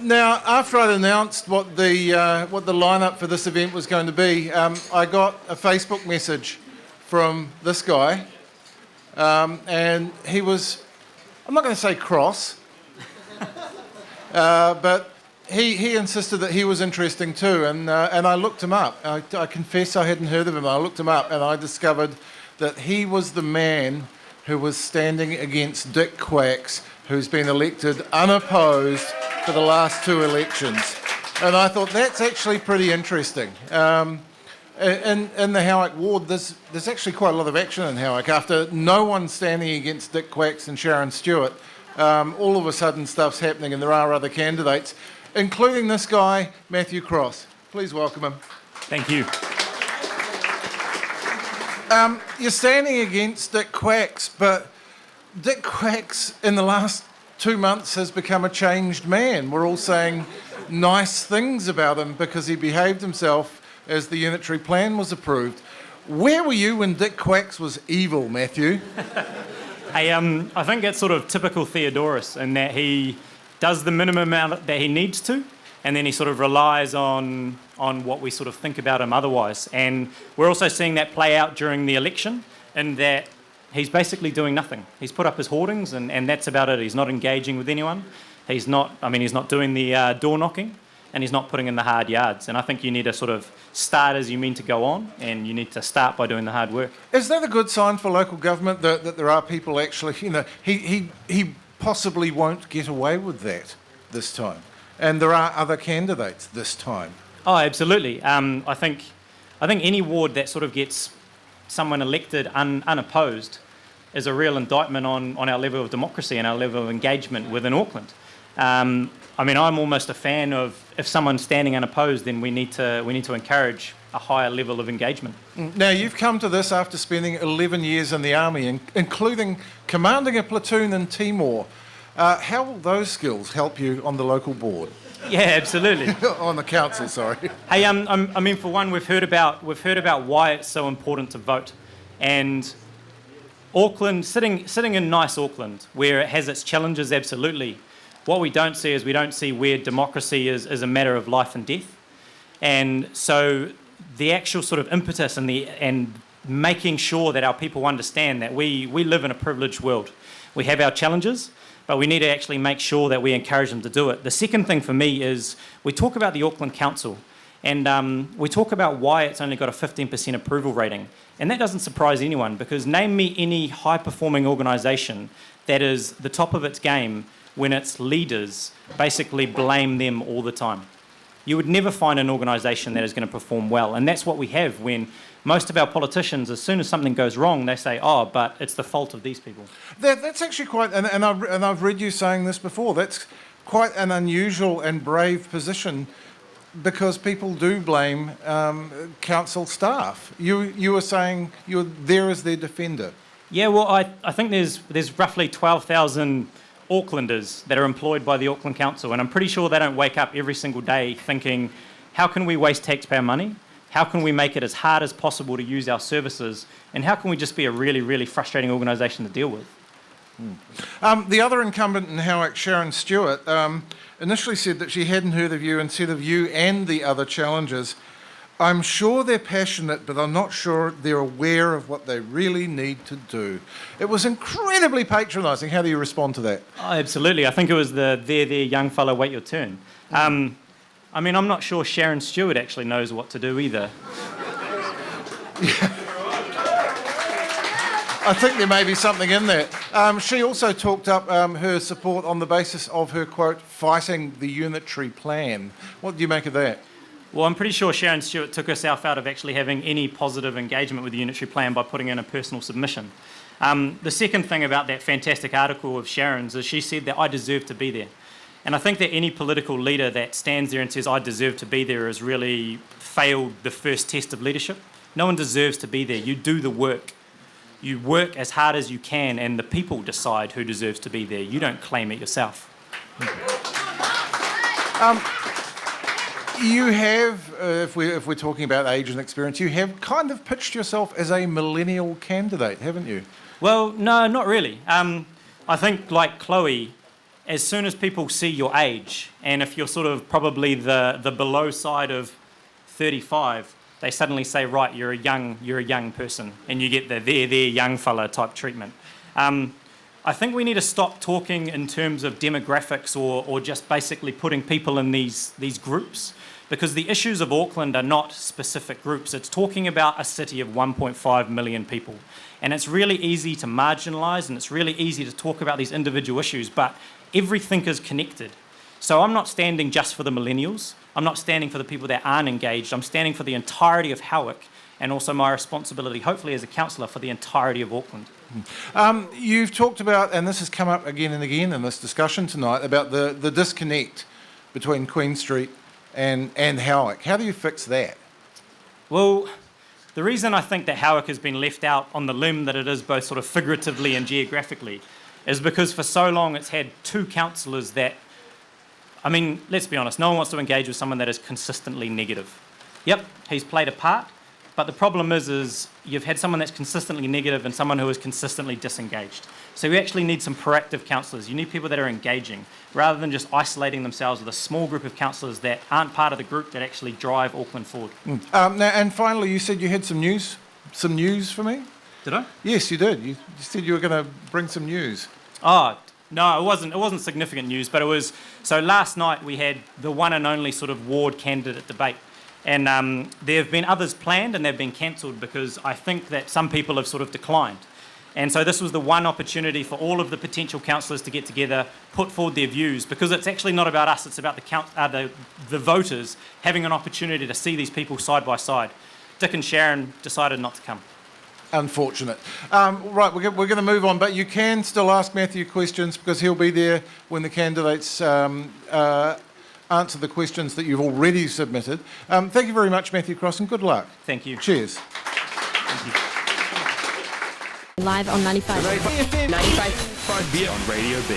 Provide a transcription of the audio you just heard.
Now, after I'd announced what the lineup for this event was going to be, I got a Facebook message from this guy, and he was, I'm not going to say cross, but he insisted that he was interesting too, and I looked him up. I confess I hadn't heard of him. I looked him up, and I discovered that he was the man who was standing against Dick Quacks, who's been elected unopposed for the last 2 elections. And I thought that's actually pretty interesting. In the Howick ward, there's actually quite a lot of action in Howick. After no one standing against Dick Quacks and Sharon Stewart, all of a sudden stuff's happening, and there are other candidates, including this guy, Matthew Cross. Please welcome him. Thank you. You're standing against Dick Quacks, but Dick Quacks in the last 2 months has become a changed man. We're all saying nice things about him because he behaved himself as the unitary plan was approved. Where were you when Dick Quacks was evil, Matthew? Hey, I think it's sort of typical Theodorus in that he does the minimum amount that he needs to, and then he sort of relies on what we sort of think about him otherwise. And we're also seeing that play out during the election in that he's basically doing nothing. He's put up his hoardings, and that's about it. He's not engaging with anyone. He's not doing the door knocking, and he's not putting in the hard yards. And I think you need to sort of start as you mean to go on, and you need to start by doing the hard work. Is that a good sign for local government that there are people actually, he possibly won't get away with that this time, and there are other candidates this time? Oh, absolutely. I think any ward that sort of gets someone elected unopposed is a real indictment on our level of democracy and our level of engagement within Auckland. I'm almost a fan of if someone's standing unopposed, then we need to encourage a higher level of engagement. Now, you've come to this after spending 11 years in the army, including commanding a platoon in Timor. How will those skills help you on the local board? Yeah, absolutely. On the council, sorry. Hey, for one, we've heard about why it's so important to vote, and Auckland, sitting in nice Auckland, where it has its challenges, absolutely. What we don't see is where democracy is a matter of life and death, and so the actual sort of impetus and making sure that our people understand that we live in a privileged world. We have our challenges, but we need to actually make sure that we encourage them to do it. The second thing for me is we talk about the Auckland Council, and we talk about why it's only got a 15% approval rating. And that doesn't surprise anyone, because name me any high-performing organisation that is the top of its game when its leaders basically blame them all the time. You would never find an organisation that is going to perform well, and that's what we have when most of our politicians, as soon as something goes wrong, they say, oh, but it's the fault of these people. That's actually quite, and I've read you saying this before, that's quite an unusual and brave position, because people do blame council staff. You were saying you're there as their defender. Yeah, well, I think there's roughly 12,000 Aucklanders that are employed by the Auckland Council, and I'm pretty sure they don't wake up every single day thinking, how can we waste taxpayer money? How can we make it as hard as possible to use our services? And how can we just be a really, really frustrating organisation to deal with? The other incumbent in Howick, Sharon Stewart, initially said that she hadn't heard of you and said of you and the other challengers, I'm sure they're passionate, but I'm not sure they're aware of what they really need to do. It was incredibly patronising. How do you respond to that? Oh, absolutely. I think it was there, young fellow, wait your turn. I'm not sure Sharon Stewart actually knows what to do either. I think there may be something in that. She also talked up her support on the basis of her, quote, fighting the unitary plan. What do you make of that? Well, I'm pretty sure Sharon Stewart took herself out of actually having any positive engagement with the unitary plan by putting in a personal submission. The second thing about that fantastic article of Sharon's is she said that I deserve to be there. And I think that any political leader that stands there and says, I deserve to be there, has really failed the first test of leadership. No one deserves to be there. You do the work. You work as hard as you can, and the people decide who deserves to be there. You don't claim it yourself. You have, if we're talking about age and experience, you have kind of pitched yourself as a millennial candidate, haven't you? Well, no, not really. I think, like Chloe, as soon as people see your age, and if you're sort of probably the below side of 35, they suddenly say, right, you're a young person, and you get the there young fella type treatment. I think we need to stop talking in terms of demographics or just basically putting people in these groups, because the issues of Auckland are not specific groups. It's talking about a city of 1.5 million people. And it's really easy to marginalise, and it's really easy to talk about these individual issues, but everything is connected. So I'm not standing just for the millennials. I'm not standing for the people that aren't engaged. I'm standing for the entirety of Howick, and also my responsibility, hopefully as a councillor, for the entirety of Auckland. You've talked about, and this has come up again and again in this discussion tonight, about the disconnect between Queen Street and Howick. How do you fix that? Well, the reason I think that Howick has been left out on the limb that it is, both sort of figuratively and geographically, is because for so long it's had two councillors that, I mean, let's be honest, no one wants to engage with someone that is consistently negative. Yep, he's played a part, but the problem is you've had someone that's consistently negative and someone who is consistently disengaged. So you actually need some proactive councillors. You need people that are engaging, rather than just isolating themselves with a small group of councillors that aren't part of the group that actually drive Auckland forward. Now, and finally, you said you had some news for me? Did I? Yes, you did. You said you were going to bring some news. Oh, no, it wasn't significant news, but it was, so last night we had the one and only sort of ward candidate debate. And there have been others planned and they've been cancelled because I think that some people have sort of declined. And so this was the one opportunity for all of the potential councillors to get together, put forward their views, because it's actually not about us, it's about the voters having an opportunity to see these people side by side. Dick and Sharon decided not to come. Unfortunate. Right, we're going to move on, but you can still ask Matthew questions because he'll be there when the candidates answer the questions that you've already submitted. Thank you very much, Matthew Cross, and good luck. Thank you. Cheers. Thank you. Live on 95. 95.5 on Radio B.